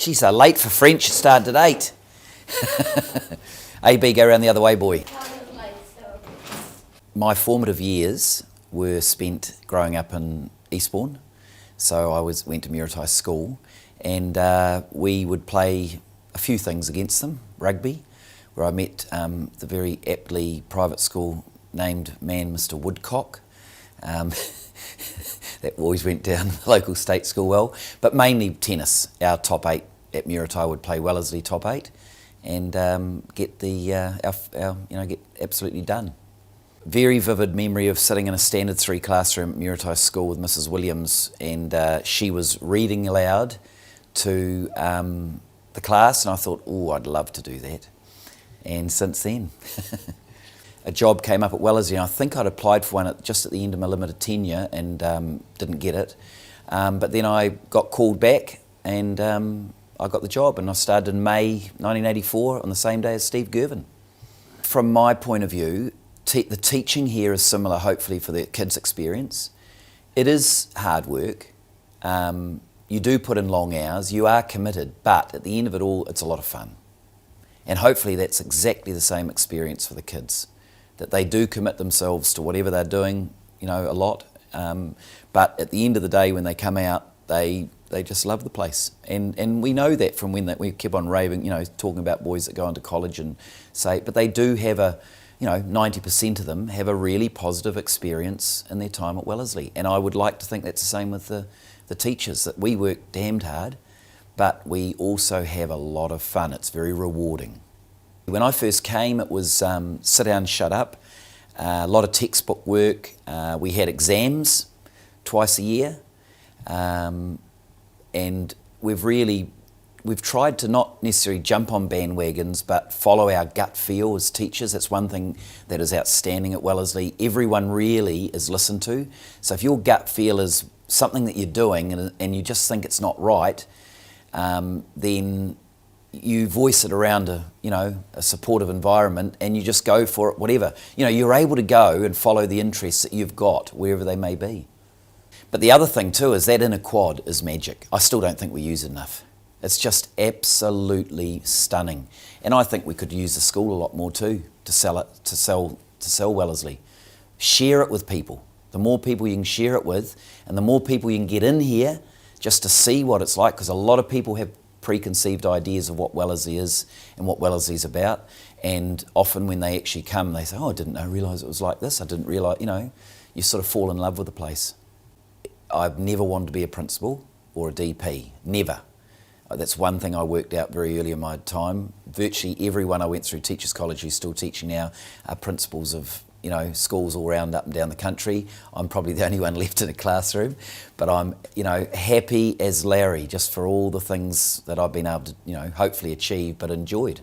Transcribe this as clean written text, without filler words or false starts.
Geez, they're late for French. It started at 8. AB, go around the other way, boy. My formative years were spent growing up in Eastbourne. So I went to Muritai School, and we would play a few things against them. Rugby, where I met the very aptly private school named man, Mr. Woodcock. That always went down the local state school well. But mainly tennis. Our top 8 at Muritai would play Wellesley top 8 and get get absolutely done. Very vivid memory of sitting in a standard 3 classroom at Muritai School with Mrs. Williams, and she was reading aloud to the class, and I thought, oh, I'd love to do that. And since then, a job came up at Wellesley, and I think I'd applied for one just at the end of my limited tenure and didn't get it. But then I got called back, and I got the job, and I started in May 1984 on the same day as Steve Girvin. From my point of view, the teaching here is similar, hopefully, for the kids' experience. It is hard work. You do put in long hours, you are committed, but at the end of it all, it's a lot of fun. And hopefully that's exactly the same experience for the kids, that they do commit themselves to whatever they're doing, a lot. But at the end of the day, when they come out, they just love the place. And we know that from when we keep on raving, talking about boys that go into college and say, but they do have 90% of them have a really positive experience in their time at Wellesley. And I would like to think that's the same with the teachers, that we work damned hard, but we also have a lot of fun. It's very rewarding. When I first came, it was sit down, shut up, a lot of textbook work. We had exams twice a year, and we've tried to not necessarily jump on bandwagons, but follow our gut feel as teachers. That's one thing that is outstanding at Wellesley. Everyone really is listened to. So if your gut feel is something that you're doing and you just think it's not right, then you voice it around a supportive environment, and you just go for it, whatever. You're able to go and follow the interests that you've got, wherever they may be. But the other thing too is that inner quad is magic. I still don't think we use it enough. It's just absolutely stunning. And I think we could use the school a lot more too, to sell Wellesley. Share it with people. The more people you can share it with, and the more people you can get in here just to see what it's like, because a lot of people have preconceived ideas of what Wellesley is and what Wellesley's about, and often when they actually come, they say, oh, I didn't realise it was like this, I didn't realise, you sort of fall in love with the place. I've never wanted to be a principal or a DP, never. That's one thing I worked out very early in my time. Virtually everyone I went through Teachers College who's still teaching now are principals of schools all around up and down the country. I'm probably the only one left in a classroom, but I'm happy as Larry just for all the things that I've been able to hopefully achieve but enjoyed.